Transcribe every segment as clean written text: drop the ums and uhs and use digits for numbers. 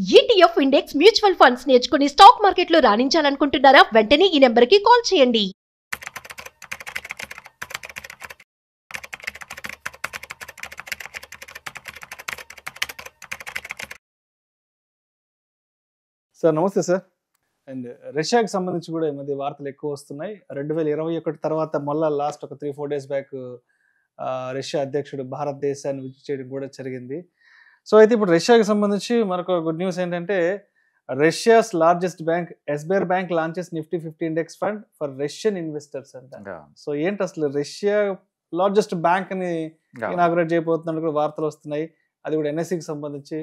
ETF index mutual funds నేర్చుకుని stock మార్కెట్లో రాణించాలనుకుంటున్నారా? వెంటనే ఈ నెంబర్కి కాల్ చేయండి. సార్ నమస్తే సార్. అండ్ రష్యాకి సంబంధించి కూడా ఈ మధ్య వార్తలు ఎక్కువ వస్తున్నాయి. 2021 తర్వాత మళ్ళీ లాస్ట్ ఒక 3-4 డేస్ బ్యాక్ రష్యా అధ్యక్షుడు భారతదేశాన్ని విజిట్ చేయడం కూడా జరిగింది. సో అయితే ఇప్పుడు రష్యాకి సంబంధించి మరొక గుడ్ న్యూస్ ఏంటంటే Russia's largest bank SBI bank launches Nifty 50 index fund for Russian investors అంట. సో ఏంటి అసలు రష్యా లార్జెస్ట్ బ్యాంక్ అని ఇనాగ్రేట్ చేయబోతున్నట్టు కూడా వార్తలు వస్తున్నాయి. అది కూడా ఎన్ఎస్సికి సంబంధించి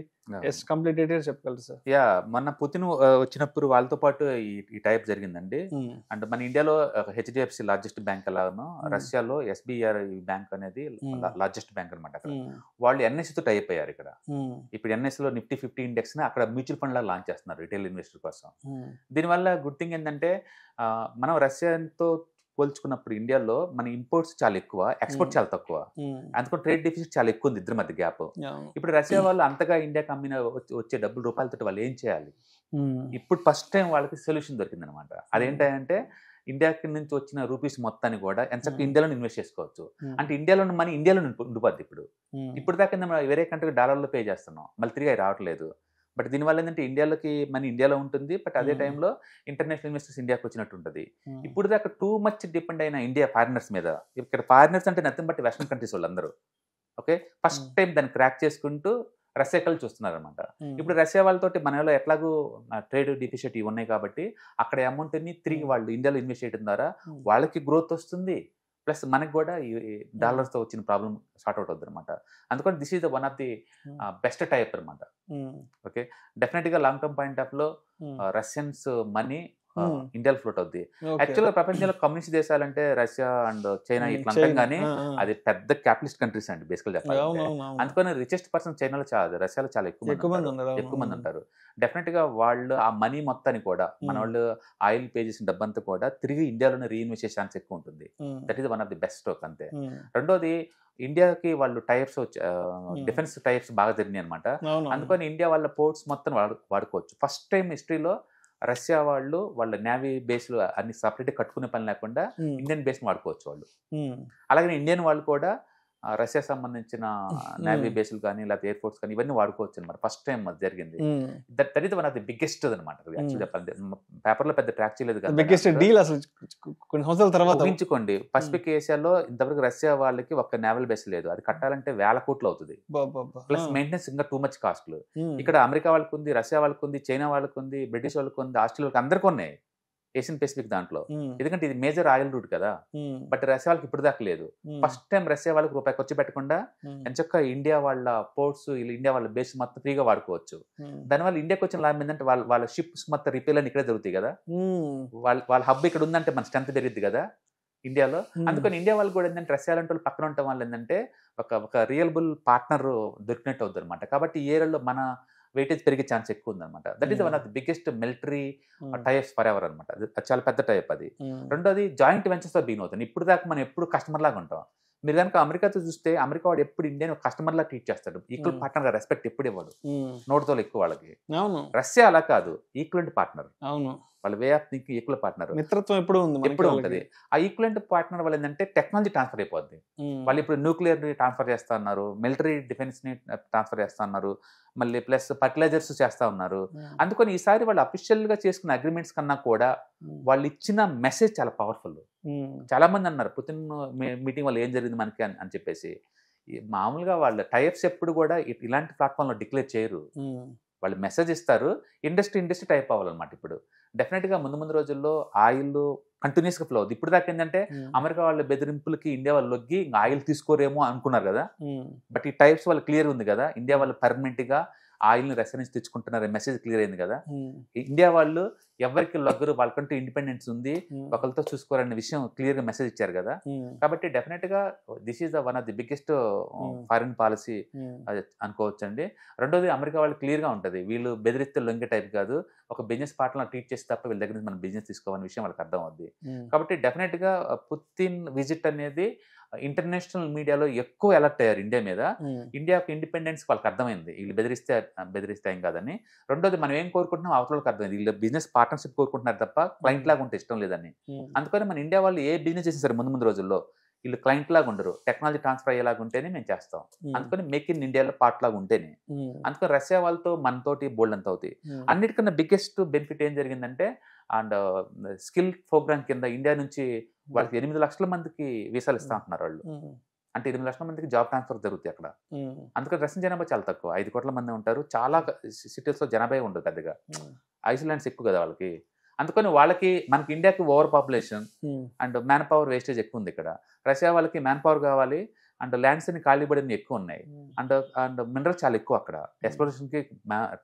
కంప్లీట్ డీటెయిల్స్ చెప్పగలరు సార్? మొన్న పుతిన్ వచ్చినప్పుడు వాళ్ళతో పాటు ఈ టైప్ జరిగిందండి. అంటే మన ఇండియాలో హెచ్డిఎఫ్సి లార్జెస్ట్ బ్యాంక్ అలాగను రష్యాలో ఎస్బీఐ బ్యాంక్ అనేది లార్జెస్ట్ బ్యాంక్ అనమాట. అక్కడ వాళ్ళు ఎన్ఎస్సితో టైప్ అయ్యారు. ఇక్కడ ఇప్పుడు ఎన్ఎస్సి లో నిఫ్టీ 50 ఇండెక్స్ ని అక్కడ మ్యూచువల్ ఫండ్ లా లాంచ్ చేస్తున్నారు రిటైల్ ఇన్వెస్టర్ కోసం. దీనివల్ల గుడ్ థింగ్ ఏంటంటే మనం రష్యాతో పోల్చుకున్నప్పుడు ఇండియాలో మన ఇంపోర్ట్స్ చాలా ఎక్కువ, ఎక్స్పోర్ట్ చాలా తక్కువ. అందుకని ట్రేడ్ డెఫిసిట్ చాలా ఎక్కువ ఉంది ఇద్దరి మధ్య గ్యాప్. ఇప్పుడు రష్యా వాళ్ళు అంతగా ఇండియాకి అమ్మిన వచ్చే డబ్బులు రూపాయలతో వాళ్ళు ఏం చేయాలి? ఇప్పుడు ఫస్ట్ టైం వాళ్ళకి సొల్యూషన్ దొరికింది అనమాట. అదేంటంటే ఇండియాకి నుంచి వచ్చిన రూపీస్ మొత్తాన్ని కూడా ఎంతసేపు ఇండియాలో ఇన్వెస్ట్ చేసుకోవచ్చు. అంటే ఇండియాలో మనీ ఇండియాలో ఉండిపోద్ది. ఇప్పుడు దాకా మనం వేరే కంట్రీకి డాలర్లో పే చేస్తున్నాం, మళ్ళీ తిరిగి రావట్లేదు. బట్ దీనివల్ల ఏంటంటే ఇండియాలోకి మనీ ఇండియాలో ఉంటుంది, బట్ అదే టైంలో ఇంటర్నేషనల్ ఇన్వెస్టర్స్ ఇండియాకి వచ్చినట్టు ఉంటుంది. ఇప్పుడు దాకా టూ మచ్ డిపెండ్ అయిన ఇండియా ఫారినర్స్ మీద. ఇక్కడ ఫారినర్స్ అంటే నథింగ్ బట్ వెస్టర్న్ కంట్రీస్ వాళ్ళందరూ ఓకే ఫస్ట్ టైం దాన్ని క్రాక్ చేసుకుంటూ రష్యా కళ్ళు చూస్తున్నారు అనమాట. ఇప్పుడు రష్యా వాళ్ళతోటి మనలో ఎట్లాగూ ట్రేడ్ డెఫిసిట్ ఇవి ఉన్నాయి కాబట్టి అక్కడ అమౌంట్ని తిరిగి వాళ్ళు ఇండియాలో ఇన్వెస్ట్ చేయడం ద్వారా వాళ్ళకి గ్రోత్ వస్తుంది, ప్లస్ మనకి కూడా ఈ డాలర్స్తో వచ్చిన ప్రాబ్లం సార్ట్ అవుట్ అవుతుంది అనమాట. అందుకని this is the one of the best type అనమాట. ఓకే డెఫినెట్గా లాంగ్ టర్మ్ పాయింట్ ఆఫ్ లో రష్యన్స్ మనీ ఇండియాలో ఫ్లోట్ అవుద్ది. యాక్చువల్గా ప్రపంచంలో కమ్యూనిస్ట్ దేశాలంటే రష్యా అండ్ చైనా ఇట్లా అంటాం, కానీ అది పెద్ద క్యాపిటలిస్ట్ కంట్రీస్ అండి బేసికల్ చెప్పాలంటే. అందుకని రిచెస్ట్ పర్సన్ చైనాలో చాలా, రష్యాలో చాలా ఎక్కువ మంది ఉంటారు. డెఫినెట్ గా వాళ్ళు ఆ మనీ మొత్తాన్ని కూడా మన వాళ్ళు ఆయిల్ పే చేసిన డబ్బంతా కూడా తిరిగి ఇండియాలోనే రీఇన్వెస్ట్ చేసే ఛాన్స్ ఎక్కువ ఉంటుంది. That is one of the best stroke అంతే. రెండోది ఇండియాకి వాళ్ళు టైర్స్ డిఫెన్స్ టైర్స్ బాగా జరిగినాయి అనమాట. అందుకని ఇండియా వాళ్ళ పోర్ట్స్ మొత్తం వాడుకోవచ్చు. ఫస్ట్ టైం హిస్టరీలో రష్యా వాళ్ళు వాళ్ళ నేవీ బేస్లు అన్ని సపరేట్ కట్టుకునే పని లేకుండా ఇండియన్ బేస్ వాడుకోవచ్చు వాళ్ళు. అలాగే ఇండియన్ వాళ్ళు కూడా రష్యా సంబంధించిన నేవీ బేస్లు కానీ లేకపోతే ఎయిర్ ఫోర్స్ కానీ ఇవన్నీ వాడుకోవచ్చు అనమాట. ఫస్ట్ టైం అది జరిగింది. That is one of the biggest అనమాట. చెప్పాలి పేపర్ లో పెద్ద ట్రాక్ చేయలేదు కదా, ఊహించుకోండి. పసిఫిక్ ఏషియాలో ఇంతవరకు రష్యా వాళ్ళకి ఒక్క నేవల్ బేస్ లేదు. అది కట్టాలంటే వేల కోట్లు అవుతుంది, ప్లస్ మెయింటెనెన్స్ ఇంకా టూ మచ్ కాస్ట్లు. ఇక్కడ అమెరికా వాళ్ళకు ఉంది, రష్యా వాళ్ళకు ఉంది, చైనా వాళ్ళకు ఉంది, బ్రిటిష్ వాళ్ళకు ఉంది, ఆస్ట్రేలియా వాళ్ళకి అందరికీ ఉన్నాయి ఏషియన్ పెసిఫిక్ దాంట్లో. ఎందుకంటే ఇది మేజర్ ఆయిల్ రూట్ కదా. బట్ రష్యా వాళ్ళకి ఇప్పుడు దాకా లేదు. ఫస్ట్ టైం రష్యా వాళ్ళకి రూపాయి ఖర్చు పెట్టకుండా ఎంచక్క ఇండియా వాళ్ళ పోర్ట్స్ ఇండియా వాళ్ళ బేస్ మొత్తం ఫ్రీగా వాడుకోవచ్చు. దానివల్ల ఇండియాకి వచ్చిన లాభం ఏంటంటే వాళ్ళ షిప్స్ మొత్తం రిపేర్ అని ఇక్కడే జరుగుతాయి కదా. వాళ్ళ హబ్ ఇక్కడ ఉందంటే మన స్ట్రెంత్ పెరిగింది కదా ఇండియాలో. అందుకని ఇండియా వాళ్ళు కూడా ఏంటంటే రష్యా లాంటి వాళ్ళు పక్కన ఉండటం వల్ల ఏంటంటే ఒక రియలబుల్ పార్ట్నర్ దొరికినట్టు అవుతుంది అనమాట. కాబట్టి ఈ ఏరియాలో మన వెయిటేజ్ పెరిగే ఛాన్స్ ఎక్కువ ఉందన్నమాట. That is one of the biggest military types for ever అనమాట. అది చాలా పెద్ద టైప్ అది. రెండోది జాయింట్ వెంచర్స్ తో బీన్ అవుతుంది. ఇప్పుడు దాకా మనం ఎప్పుడు కస్టమర్ లాగా ఉంటాం. మీరు కనుక అమెరికాతో చూస్తే అమెరికా వాడు ఎప్పుడు ఇండియన్ కస్టమర్ లా ట్రీట్ చేస్తాడు. ఈక్వల్ పార్ట్నర్ గా రెస్పెక్ట్ ఎప్పుడు ఇవ్వడు, నోటుతో ఎక్కువ వాళ్ళకి. రష్యా అలా కాదు, ఈక్వలెంట్ పార్ట్నర్. వాళ్ళ way of thinking equal partner, మిత్రత్వం ఎప్పుడు ఉంటుంది. ఆ ఈక్వలెంట్ పార్ట్నర్ వాళ్ళు ఏంటంటే టెక్నాలజీ ట్రాన్స్ఫర్ అయిపోద్ది. వాళ్ళు ఇప్పుడు న్యూక్లియర్ ని ట్రాన్స్ఫర్ చేస్తా ఉన్నారు, మిలిటరీ డిఫెన్స్ ని ట్రాన్స్ఫర్ చేస్తా ఉన్నారు, మళ్ళీ ప్లస్ ఫర్టిలైజర్స్ చేస్తా ఉన్నారు. అందుకని ఈసారి వాళ్ళు అఫీషియల్ గా చేసుకున్న అగ్రిమెంట్స్ కన్నా కూడా వాళ్ళు ఇచ్చిన మెసేజ్ చాలా పవర్ఫుల్. చాలా మంది అన్నారు పుతిన్ మీటింగ్ వల్ల ఏం జరిగింది మనకి అని చెప్పేసి. మామూలుగా వాళ్ళ టైప్స్ ఎప్పుడు కూడా ఇలాంటి ప్లాట్ఫామ్ లో డిక్లేర్ చేయరు. వాళ్ళు మెసేజ్ ఇస్తారు, ఇండస్ట్రీ టైప్ అవ్వాలన్నమాట. ఇప్పుడు డెఫినెట్గా ముందు రోజుల్లో ఆయిల్ కంటిన్యూస్గా ఫ్లో అవుతుంది. ఇప్పుడు దాకా ఏంటంటే అమెరికా వాళ్ళ బెదిరింపులకి ఇండియా వాళ్ళు లొగ్గి ఆయిల్ తీసుకోరేమో అనుకున్నారు కదా. బట్ ఈ టైప్స్ వాళ్ళు క్లియర్ ఉంది కదా, ఇండియా వాళ్ళు పర్మనెంట్గా ఆయిల్ని రష్యా నుంచి తెచ్చుకుంటున్నారు మెసేజ్ క్లియర్ అయింది కదా. ఇండియా వాళ్ళు ఎవరికి లగ్గరు, వాళ్ళకంటూ ఇండిపెండెన్స్ ఉంది, ఒకరితో చూసుకోవాలనే విషయం క్లియర్ గా మెసేజ్ ఇచ్చారు కదా. కాబట్టి డెఫినెట్ గా this is the one of the biggest foreign policy అనుకోవచ్చు అండి. రెండోది అమెరికా వాళ్ళు క్లియర్ గా ఉంటది, వీళ్ళు బెదిరిస్తే లొంగే టైప్ కాదు, ఒక బిజినెస్ పార్ట్నర్ ట్రీట్ చేసి తప్ప వీళ్ళ దగ్గర నుంచి మనం బిజినెస్ తీసుకోవాలనే విషయం వాళ్ళకి అర్థం అవుద్ది. కాబట్టి డెఫినెట్ గా పుతిన్ విజిట్ అనేది ఇంటర్నేషనల్ మీడియాలో ఎక్కువ అలర్ట్ అయ్యారు ఇండియా మీద. ఇండియా యొక్క ఇండిపెండెన్స్ వాళ్ళకి అర్థమైంది, వీళ్ళు బెదిరిస్తే ఏం కాదని. రెండోది మనం ఏం కోరుకుంటున్నాం అవతలకి అర్థమైంది, వీళ్ళు బిజినెస్ పార్ట్నర్షిప్ కోరుకుంటున్నారు తప్ప క్లయింట్ లాగా ఉంటే ఇష్టం లేదని. అందుకని మన ఇండియా వాళ్ళు ఏ బిజినెస్ చేసేసారు ముందు రోజుల్లో, వీళ్ళు క్లయింట్ లాగా ఉండరు, టెక్నాలజీ ట్రాన్స్ఫర్ అయ్యేలాగా ఉంటేనే మేము చేస్తాం. అందుకని మేక్ ఇన్ ఇండియాలో పార్ట్ లాగా ఉంటేనే. అందుకని రష్యా వాళ్ళతో మనతోటి బోల్డ్ అంత అవుతాయి. అన్నిటికన్నా బిగ్గెస్ట్ బెనిఫిట్ ఏం జరిగిందంటే, అండ్ స్కిల్ ప్రోగ్రామ్ కింద ఇండియా నుంచి వాళ్ళకి 8 లక్షల మందికి వీసాలు ఇస్తా ఉంటున్నారు వాళ్ళు. అంటే 8 లక్షల మందికి జాబ్ ట్రాన్స్ఫర్ జరుగుతాయి అక్కడ. అందుకని రష్యన్ జనాభా చాలా తక్కువ, 5 కోట్ల మంది ఉంటారు. చాలా సిటీస్ లో జనాభా ఉండదు పెద్దగా, ఐసోలాండ్స్ ఎక్కువ కదా వాళ్ళకి. అందుకని వాళ్ళకి మనకి ఇండియాకి over population and man power wastage ఎక్కువ ఉంది ఇక్కడ. రష్యా వాళ్ళకి మ్యాన్ పవర్ కావాలి అండ్ ల్యాండ్స్ అని ఖాళీ పడినవి ఎక్కువ ఉన్నాయి, అండ్ మినరల్ చాలా ఎక్కువ అక్కడ. ఎక్స్ప్లోరేషన్ కి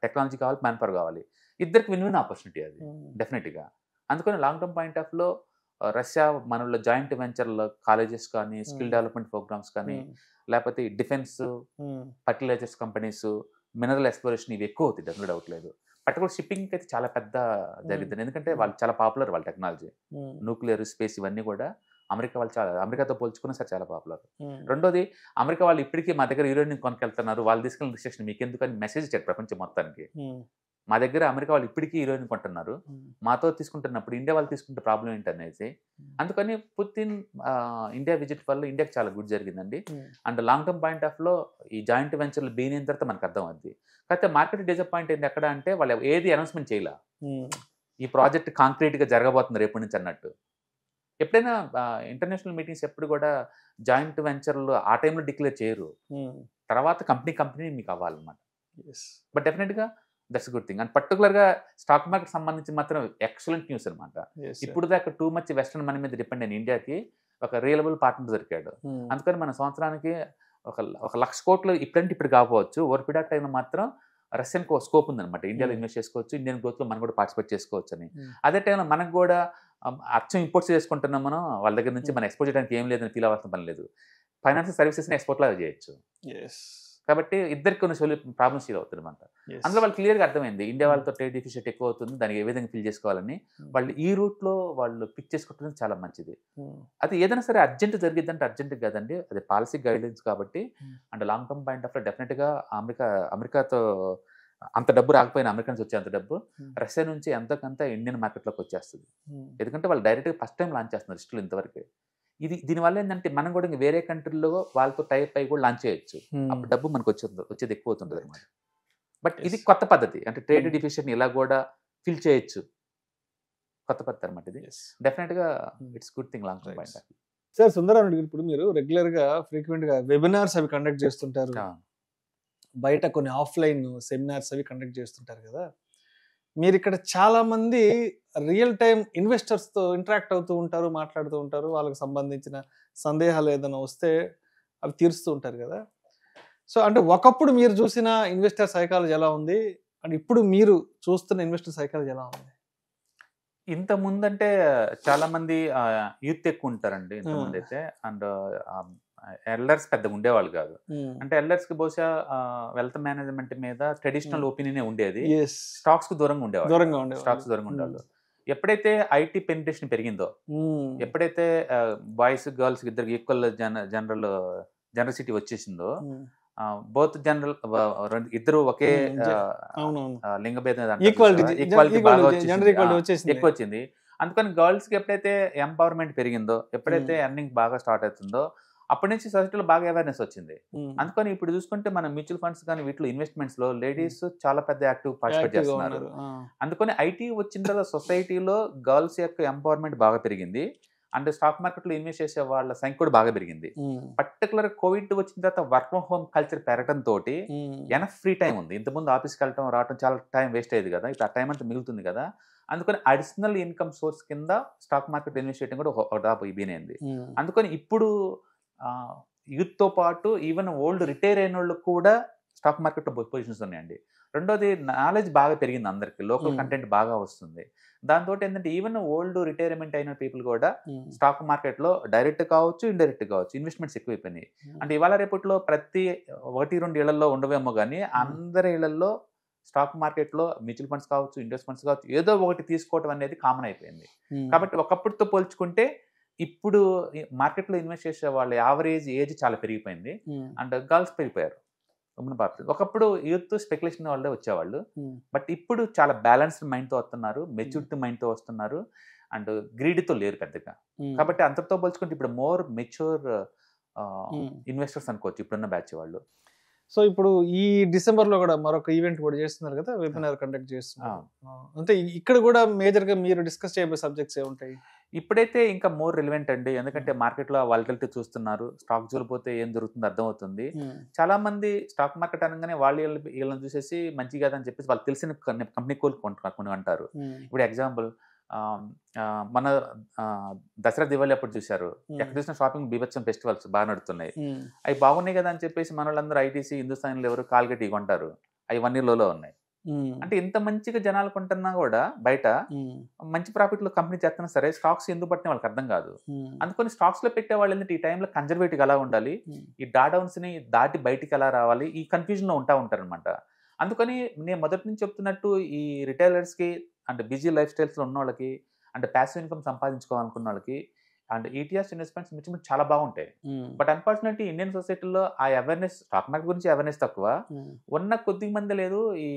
టెక్నాలజీ కావాలి, మ్యాన్ పవర్ కావాలి, ఇద్దరికి విన్ ఆపర్చునిటీ అది డెఫినెట్ గా. అందుకని లాంగ్ టర్మ్ పాయింట్ ఆఫ్ లో రష్యా మనలో జాయింట్ వెంచర్ల కాలేజెస్ కానీ, స్కిల్ డెవలప్మెంట్ ప్రోగ్రామ్స్ కానీ, లేకపోతే defence, fertilisers companies, mineral exploration ఇవి ఎక్కువ అవుతాయి, డెఫినెట్ అవుతలేదు. పర్టికులర్ షిప్పింగ్ అయితే చాలా పెద్ద జరిగింది, ఎందుకంటే వాళ్ళు చాలా పాపులర్, వాళ్ళ టెక్నాలజీ, న్యూక్లియర్, స్పేస్ ఇవన్నీ కూడా అమెరికాతో పోల్చుకున్నా సరే చాలా పాపులర్. రెండోది అమెరికా వాళ్ళు ఇప్పటికీ మా దగ్గర యూరేనియం కొనుకెళ్తున్నారు, వాళ్ళు తీసుకెళ్ళిన రిస్ట్రిక్షన్ మీకు ఎందుకని మెసేజ్ ఇచ్చారు ప్రపంచం మొత్తానికి. మా దగ్గర అమెరికా వాళ్ళు ఇప్పటికీ యూరేనియం కొంటున్నారు, మాతో తీసుకుంటున్నప్పుడు ఇండియా వాళ్ళు తీసుకుంటే ప్రాబ్లం ఏంటనేసి. అందుకని పుతిన్ ఇండియా విజిట్ వల్ల ఇండియాకి చాలా గుడ్ జరిగిందండి. And long term point of లో ఈ జాయింట్ వెంచర్లు బీన్ అయిన తర్వాత మనకు అర్థం అవుద్ది. కాకపోతే మార్కెట్ డిసప్పాయింట్ అయింది ఎక్కడ అంటే, వాళ్ళు ఏది అనౌన్స్మెంట్ చేయాల, ఈ ప్రాజెక్ట్ కాంక్రీట్ గా జరగబోతుంది రేపటి నుంచి అన్నట్టు. ఎప్పుడైనా ఇంటర్నేషనల్ మీటింగ్స్ ఎప్పుడు కూడా జాయింట్ వెంచర్లు ఆ టైంలో డిక్లేర్ చేయరు, తర్వాత కంపెనీ మీకు అవ్వాలన్నమాట. బట్ డెఫినెట్ గా that's good thing. And particular గా స్టాక్ మార్కెట్ సంబంధించి మాత్రం ఎక్సలెంట్ న్యూస్ అనమాట. ఇప్పుడు దాకా టూ మచ్ వెస్టర్న్ మనీ మీద డిపెండ్ అయిన ఇండియాకి ఒక రియలబుల్ పార్ట్నర్ దొరికాడు. అందుకని మన సంవత్సరానికి ఒక 1,00,000 కోట్లు ఇప్పుడంటే ఇప్పుడు కాకపోవచ్చు, ఓవర్ పీరియడ్ ఆఫ్ టైంలో మాత్రం రష్యన్ స్కోప్ ఉందన్నమాట. ఇండియాలో ఇన్వెస్ట్ చేసుకోవచ్చు, ఇండియన్ గ్రోత్ లో మనం కూడా పార్టిసిపేట్ చేసుకోవచ్చు అని. అదే టైంలో మనకు కూడా అచ్చం ఇంపోర్ట్స్ చేసుకుంటున్నాం మనం, వాళ్ళ దగ్గర నుంచి మనం ఎక్స్పోర్ట్ చేయడానికి ఏం లేదని ఫీల్ అవ్వాల్సిన పని లేదు. ఫైనాన్షియల్ సర్వీసెస్ ఎక్స్పోర్ట్ లాగా చేయొచ్చు. కాబట్టి ఇద్దరికి కొన్ని ప్రాబ్లమ్స్ ఫీల్ అవుతుంది అనమాట. అందులో వాళ్ళు క్లియర్గా అర్థమైంది ఇండియా వాళ్ళతో ట్రేడ్ డెఫిసిట్ ఎక్కువ అవుతుంది, దానికి ఏ విధంగా ఫిల్ చేసుకోవాలని వాళ్ళు ఈ రూట్ లో వాళ్ళు పిక్ చేసుకోవడం చాలా మంచిది. అది ఏదైనా సరే అర్జెంట్ జరిగిద్దంటే అర్జెంట్ కాదండి, అది పాలసీ గైడ్లైన్స్ కాబట్టి. And long term point of లో డెఫినెట్ గా అమెరికాతో అంత డబ్బు రాకపోయినా, అమెరికన్స్ వచ్చే అంత డబ్బు రష్యా నుంచి ఎంతకంత ఇండియన్ మార్కెట్లోకి వచ్చేస్తుంది. ఎందుకంటే వాళ్ళు డైరెక్ట్గా ఫస్ట్ టైం లాంచ్ చేస్తున్నారు లిస్టులు ఇంతవరకు. దీనివల్ల ఏంటంటే మనం కూడా ఇంకా వేరే కంట్రీలో వాళ్ళతో టైప్ అయి కూడా లాంచ్ చేయొచ్చు, అప్పుడు డబ్బు మనకు వచ్చేది ఎక్కువ అవుతుంది అనమాట. బట్ ఇది కొత్త పద్ధతి, అంటే ట్రేడ్ డెఫిసిట్ ఇలా కూడా ఫిల్ చేయొచ్చు, కొత్త పద్ధతి అనమాట ఇది. డెఫినెట్ గా it's good thing long term point. Sir Sundara Rao, ఇప్పుడు మీరు రెగ్యులర్ గా ఫ్రీక్వెంట్ గా వెబినార్స్ అవి కండక్ట్ చేస్తుంటారు, బయట కొన్ని ఆఫ్లైన్ సెమినార్స్ అవి కండక్ట్ చేస్తుంటారు కదా. మీరు ఇక్కడ చాలా మంది రియల్ టైం ఇన్వెస్టర్స్తో ఇంటరాక్ట్ అవుతూ ఉంటారు, మాట్లాడుతూ ఉంటారు, వాళ్ళకి సంబంధించిన సందేహాలు ఏదైనా వస్తే అవి తీరుస్తూ ఉంటారు కదా. సో అంటే ఒకప్పుడు మీరు చూసిన ఇన్వెస్టర్ సైకాలజీ ఎలా ఉంది, అండ్ ఇప్పుడు మీరు చూస్తున్న ఇన్వెస్టర్ సైకాలజీ ఎలా ఉంది? ఇంత ముందంటే చాలా మంది యూత్ ఎక్కువ ఉంటారండి ఇంతకుముందు అయితే, అండ్ ఎల్డర్స్ పెద్దగా ఉండేవాళ్ళు కాదు. అంటే ఎల్డర్స్ కి బహుశా వెల్త్ మేనేజ్మెంట్ మీద ట్రెడిషనల్ ఒపీనియన్ ఉండేది, స్టాక్స్ కు దూరంగా ఉండేవాళ్ళు. ఎప్పుడైతే ఐటీ పెనిట్రేషన్ పెరిగిందో, ఎప్పుడైతే బాయ్స్ గర్ల్స్ ఇద్దరికి ఈక్వల్ జనరసిటీ వచ్చేసిందో, బోత్ జనరల్ ఇద్దరు ఒకే లింగ భేదం ఈక్వాలిటీ బాగా ఎక్కువ వచ్చింది. అందుకని గర్ల్స్ కి ఎప్పుడైతే ఎంపవర్మెంట్ పెరిగిందో, ఎప్పుడైతే ఎర్నింగ్ బాగా స్టార్ట్ అవుతుందో, అప్పటి నుంచి సొసైటీలో బాగా అవేర్నెస్ వచ్చింది. అందుకని ఇప్పుడు చూసుకుంటే మన మ్యూచువల్ ఫండ్స్ కానీ వీటిలో ఇన్వెస్ట్మెంట్స్ లో లేడీస్ చాలా పెద్ద యాక్టివ్ పార్టిసిపేట్ చేస్తున్నారు. అందుకని ఐటీ వచ్చిన తర్వాత సొసైటీలో గర్ల్స్ యొక్క ఎంపవర్మెంట్ బాగా పెరిగింది, అండ్ స్టాక్ మార్కెట్ లో ఇన్వెస్ట్ చేసే వాళ్ళ సంఖ్య కూడా బాగా పెరిగింది. పర్టికులర్ కోవిడ్ వచ్చిన తర్వాత వర్క్ ఫ్రమ్ హోమ్ కల్చర్ పెరగడం తోటి ఎనఫ్ ఫ్రీ టైం ఉంది. ఇంతకుముందు ఆఫీస్కి వెళ్ళటం రావడం చాలా టైం వేస్ట్ అయ్యేది కదా, ఇప్పుడు ఆ టైం అంతా మిగులుతుంది కదా. అందుకని అడిషనల్ ఇన్కమ్ సోర్స్ కింద స్టాక్ మార్కెట్ ఇన్వెస్ట్ చేయడం కూడా ఒక టాప్ అయిపోయింది. అందుకని ఇప్పుడు యూత్ తో పాటు ఈవెన్ ఓల్డ్ రిటైర్ అయిన వాళ్ళు కూడా స్టాక్ మార్కెట్ లో పొజిషన్స్ ఉన్నాయండి. రెండోది నాలెడ్జ్ బాగా పెరిగింది, అందరికి లోకల్ కంటెంట్ బాగా వస్తుంది. దాంతో ఏంటంటే ఈవెన్ ఓల్డ్ రిటైర్మెంట్ అయిన పీపుల్ కూడా స్టాక్ మార్కెట్ లో డైరెక్ట్ కావచ్చు, ఇండైరెక్ట్ కావచ్చు ఇన్వెస్ట్మెంట్స్ ఎక్కువైపోయినాయి. అంటే ఇవాళ రేపట్లో ప్రతి 1-2 ఇళ్లలో ఉండవేమో కానీ అందరి ఇళ్లలో స్టాక్ మార్కెట్ లో మ్యూచువల్ ఫండ్స్ కావచ్చు, ఇండెక్స్ ఫండ్స్ కావచ్చు, ఏదో ఒకటి తీసుకోవడం అనేది కామన్ అయిపోయింది. కాబట్టి ఒకప్పటితో పోల్చుకుంటే ఇప్పుడు మార్కెట్లో ఇన్వెస్ట్ చేసే వాళ్ళ యావరేజ్ ఏజ్ చాలా పెరిగిపోయింది అండ్ గర్ల్స్ పెరిగిపోయారు. ఒకప్పుడు యూత్ స్పెక్యులేషన్ వాళ్ళే వచ్చేవాళ్ళు, బట్ ఇప్పుడు చాలా బ్యాలెన్స్డ్ మైండ్తో వస్తున్నారు, మెచ్యూరిటీ మైండ్తో వస్తున్నారు అండ్ గ్రీడ్తో లేరు పెద్దగా. కాబట్టి అంతటితో పోల్చుకుంటే ఇప్పుడు మోర్ మెచ్యూర్ ఇన్వెస్టర్స్ అనుకోవచ్చు ఇప్పుడున్న బ్యాచ్ వాళ్ళు. సో ఇప్పుడు ఈ డిసెంబర్ లో కూడా మరొక ఈవెంట్ కూడా చేస్తున్నారు కదా, వెబినార్ కండక్ట్ చేస్తున్నారు. అంటే ఇక్కడ కూడా మేజర్ గా మీరు డిస్కస్ చేయబోయే సబ్జెక్ట్స్ ఏముంటాయి? ఇప్పుడైతే ఇంకా మోర్ రిలవెంట్ అండి, ఎందుకంటే మార్కెట్లో వాలటిలిటీ చూస్తున్నారు, స్టాక్ జోలిపోతే ఏం జరుగుతుందో అర్థమవుతుంది. చాలా మంది స్టాక్ మార్కెట్ అనగానే వీళ్ళని చూసేసి మంచి కాదని చెప్పేసి వాళ్ళు తెలిసిన కంపెనీ కొన్ని అంటారు. ఇప్పుడు ఎగ్జాంపుల్ మన దసరా దివాళీ అప్పుడు చూశారు, ఎక్కడ చూసిన షాపింగ్ బీభత్సం ఫెస్టివల్స్ బాగా నడుతున్నాయి, అవి బాగున్నాయి కదా అని చెప్పేసి మన వాళ్ళందరూ ఐటీసీ హిందుస్థాన్లో ఎవరు కాల్గేట్ ఇవి కొంటారు, అవి 1 year లోలో ఉన్నాయి. అంటే ఇంత మంచిగా జనాలు కొంటున్నా కూడా బయట మంచి ప్రాఫిట్ లో కంపెనీ చేస్తున్నా సరే స్టాక్స్ ఎందుకు పట్టినా వాళ్ళకి అర్థం కాదు. అందుకని స్టాక్స్ లో పెట్టే వాళ్ళు ఏంటంటే ఈ టైంలో కన్జర్వేటివ్ ఎలా ఉండాలి, ఈ డాడౌన్స్ ని దాటి బయటికి ఎలా రావాలి, ఈ కన్ఫ్యూజన్ లో ఉంటారు అనమాట. అందుకని నేను మొదటి నుంచి చెప్తున్నట్టు ఈ రిటైలర్స్ కి అండ్ బిజీ లైఫ్ స్టైల్స్ లో ఉన్న వాళ్ళకి అండ్ ప్యాసివ్ ఇన్కమ్ సంపాదించుకోవాలనుకున్న వాళ్ళకి అండ్ ఈటీఎఫ్స్ ఇన్వెస్ట్మెంట్స్ మించి చాలా బాగుంటాయి. బట్ అన్ఫార్చునేట్లీ ఇండియన్ సొసైటీలో ఆ అవేర్నెస్, స్టాక్ మార్కెట్ గురించి అవేర్నెస్ తక్కువ, ఉన్న కొద్ది మంది లేదు ఈ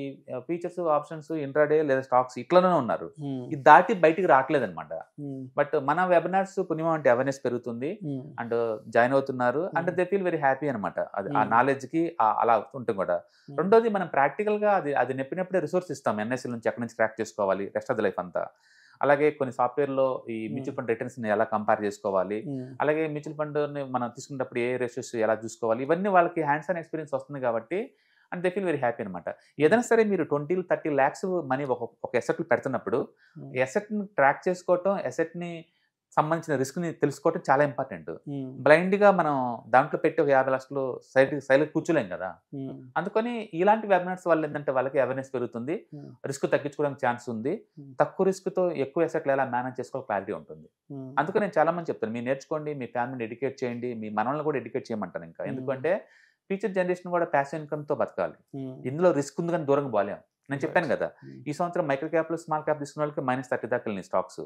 ఫీచర్స్ ఆప్షన్స్ ఇంట్రాడే లేదా స్టాక్స్ ఇట్లనే ఉన్నారు, ఇది దాటి బయటికి రావట్లేదు అనమాట. బట్ మన వెబినార్స్ పుణ్యమా అంటే అవేర్నెస్ పెరుగుతుంది అండ్ జాయిన్ అవుతున్నారు and they feel very happy అనమాట. అది ఆ నాలెడ్జ్ కి అలా ఉంటుంది కూడా. రెండోది మనం ప్రాక్టికల్ గా అది నెప్పినప్పుడే రిసోర్స్ ఇస్తాం, ఎన్ఎస్ఎల్ నుంచి ఎక్కడి నుంచి క్రాక్ చేసుకోవాలి రెస్ట్ ఆఫ్ ద లైఫ్ అంతా. అలాగే కొన్ని సాఫ్ట్వేర్లో ఈ మ్యూచువల్ ఫండ్ రిటర్న్స్ ని ఎలా కంపేర్ చేసుకోవాలి, అలాగే మ్యూచువల్ ఫండ్ ని మనం తీసుకున్నప్పుడు ఏ రేషియోస్ ఎలా చూసుకోవాలి, ఇవన్నీ వాళ్ళకి హ్యాండ్స్ ఆన్ ఎక్స్పీరియన్స్ వస్తుంది కాబట్టి and they feel very happy అనమాట. ఏదైనా సరే మీరు 20-30 lakhs మనీ ఒక ఎసెట్ పెడుతున్నప్పుడు ఎసెట్ ని ట్రాక్ చేసుకోవటం, ఎసెట్ ని సంబంధించిన రిస్క్ ని తెలుసుకోవటం చాలా ఇంపార్టెంట్. బ్లైండ్ గా మనం దాంట్లో పెట్టి ఒక 50 లక్షలు సైడ్ కూర్చోలేం కదా. అందుకని ఇలాంటి వెబినార్స్ వల్ల ఏంటంటే వాళ్ళకి అవేర్నెస్ పెరుగుతుంది, రిస్క్ తగ్గించుకోవడానికి ఛాన్స్ ఉంది, తక్కువ రిస్క్ తో ఎక్కువ ఎసెట్లు ఎలా మేనేజ్ చేసుకోవాలి క్లారిటీ ఉంటుంది. అందుకని నేను చాలా మంది చెప్తాను, మీరు నేర్చుకోండి, మీ ఫ్యామిలీని ఎడ్యుకేట్ చేయండి, మీ మనల్ని కూడా ఎడ్యుకేట్ చేయమంటాను. ఇంకా ఎందుకంటే ఫ్యూచర్ జనరేషన్ కూడా ప్యాసివ్ ఇన్కమ్ తో బతకాలి. ఇందులో రిస్క్ ఉంది కానీ దూరంగా పోలేం. నేను చెప్పాను కదా, ఈ సంవత్సరం మైక్రో క్యాప్ స్మాల్ క్యాప్ తీసుకున్న వాళ్ళకి -30 దాకా వెళ్ళినాయి స్టాక్స్.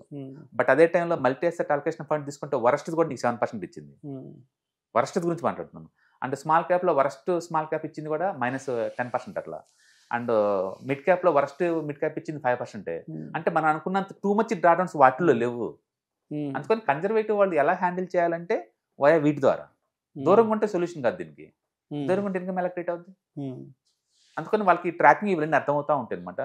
బట్ అదే టైంలో మల్టీ అసెట్ అలొకేషన్ ఫండ్ తీసుకుంటే వరస్ట్ కూడా నీకు 7% ఇచ్చింది. వరస్ట్ గురించి మాట్లాడుతున్నాను. అండ్ స్మాల్ క్యాప్ లో వరస్ట్ స్మాల్ క్యాప్ ఇచ్చింది కూడా -10% అట్లా. అండ్ మిడ్ క్యాప్ లో వరస్ట్ మిడ్ క్యాప్ ఇచ్చింది 5%. అంటే మనం అనుకున్నంత టూ మచ్ డ్రాడౌన్స్ వాటిల్లో లేవు. అందుకని కన్జర్వేటివ్ వాళ్ళు ఎలా హ్యాండిల్ చేయాలంటే వయా వీటి ద్వారా. దూరంగా ఉంటే సొల్యూషన్ కాదు దీనికి, దూరంగా ఉంటే ఇన్కమ్ ఎలా క్రియేట్ అవుతుంది. అందుకని వాళ్ళకి ట్రాకింగ్ ఇవన్నీ అర్థమవుతా ఉంటాయి అనమాట.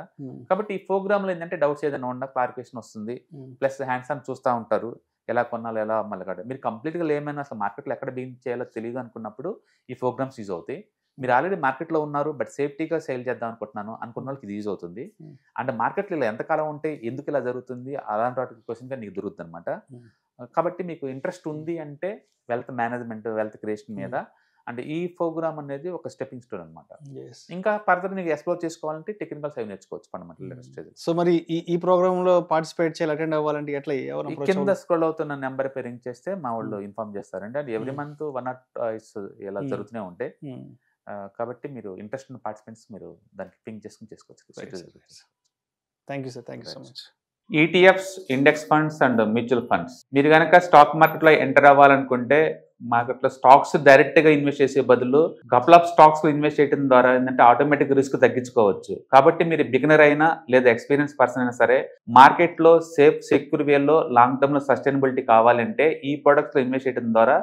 కాబట్టి ఈ ప్రోగ్రామ్ లో ఏంటంటే డౌట్స్ ఏదైనా ఉన్నా క్లారిఫికేషన్ వస్తుంది, ప్లస్ హ్యాండ్స్ ఆన్ చూస్తూ ఉంటారు, ఎలా కొనాలి ఎలా అమ్మాలి కదా. మీరు కంప్లీట్గా ఏమైనా అసలు మార్కెట్లో ఎక్కడ బిగిన్ చేయాలో తెలియదు అనుకున్నప్పుడు ఈ ప్రోగ్రామ్స్ యూజ్ అవుతాయి. మీరు ఆల్రెడీ మార్కెట్లో ఉన్నారు బట్ సేఫ్టీగా సేల్ చేద్దాం అనుకున్న వాళ్ళకి ఇది యూజ్ అవుతుంది. అంటే మార్కెట్లో ఇలా ఎంతకాలం ఉంటే ఎందుకు ఇలా జరుగుతుంది అలాంటి వాటి క్వశ్చన్గా నీకు దొరుకుతుంది అనమాట. కాబట్టి మీకు ఇంట్రెస్ట్ ఉంది అంటే వెల్త్ మేనేజ్మెంట్, వెల్త్ క్రియేషన్ మీద అంటే ఈ ప్రోగ్రామ్ అనేది ఒక స్టెప్పింగ్ స్టోన్ అనమాట. ఇంకా ఫర్దర్ నీకు ఎక్స్ప్లోర్ చేసుకోవాలంటే టెక్నికల్ సైడ్ నేర్చుకోవచ్చు ఫండమెంటల్. సో మరి ఈ ప్రోగ్రామ్ లో పార్టిసిపేట్ చేయాలి, అటెండ్ అవ్వాలంటే ఎట్లా? కింద స్క్రోల్ అవుతున్న నెంబర్ పై రింగ్ చేస్తే మా వాళ్ళు ఇన్ఫార్మ్ చేస్తారండి. అండ్ ఎవ్రీ మంత్ 1 or 2 ఇలా జరుగుతూనే ఉంటాయి. కాబట్టి మీరు ఇంట్రెస్ట్ ఉన్న పార్టిసిపెంట్స్ మీరు దానికి పింక్ చేసుకుని చేసుకోవచ్చు. Thank you sir, thank you so much. ETFs, index funds and mutual funds. మీరు కనుక స్టాక్ మార్కెట్లో ఎంటర్ అవ్వాలనుకుంటే మార్కెట్లో స్టాక్స్ డైరెక్ట్ గా ఇన్వెస్ట్ చేసే బదులు కపుల్ ఆఫ్ స్టాక్స్ ఇన్వెస్ట్ చేయడం ద్వారా ఏంటంటే ఆటోమేటిక్ రిస్క్ తగ్గించుకోవచ్చు. కాబట్టి మీరు బిగినర్ అయినా లేదా ఎక్స్పీరియన్స్ పర్సన్ అయినా సరే మార్కెట్లో సేఫ్ సెక్యూర్ వేలో లాంగ్ టర్మ్ లో సస్టైనబిలిటీ కావాలంటే ఈ ప్రొడక్ట్స్ లో ఇన్వెస్ట్ చేయడం ద్వారా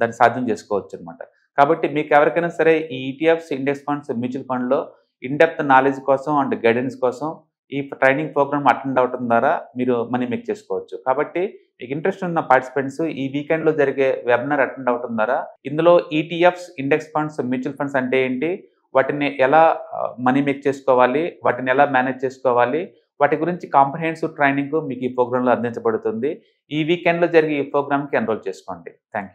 దాన్ని సాధ్యం చేసుకోవచ్చు అనమాట. కాబట్టి మీకు ఎవరికైనా సరే ఈ ETFs, index funds, mutual fund లో ఇన్ డెప్త్ నాలెడ్జ్ కోసం అండ్ గైడెన్స్ కోసం ఈ ట్రైనింగ్ ప్రోగ్రామ్ అటెండ్ అవడం ద్వారా మీరు మనీ మేక్ చేసుకోవచ్చు. కాబట్టి మీకు ఇంట్రెస్ట్ ఉన్న పార్టిసిపెంట్స్ ఈ వీకెండ్ లో జరిగే వెబినార్ అటెండ్ అవడం ద్వారా ఇందులో ETFs, index funds, mutual funds అంటే ఏంటి, వాటిని ఎలా మనీ మేక్ చేసుకోవాలి, వాటిని ఎలా మేనేజ్ చేసుకోవాలి, వాటి గురించి కాంప్రహెన్సివ్ ట్రైనింగ్ మీకు ఈ ప్రోగ్రామ్ లో అందించబడుతుంది. ఈ వీకెండ్ లో జరిగే ఈ ప్రోగ్రామ్ కి ఎన్రోల్ చేసుకోండి. Thank you.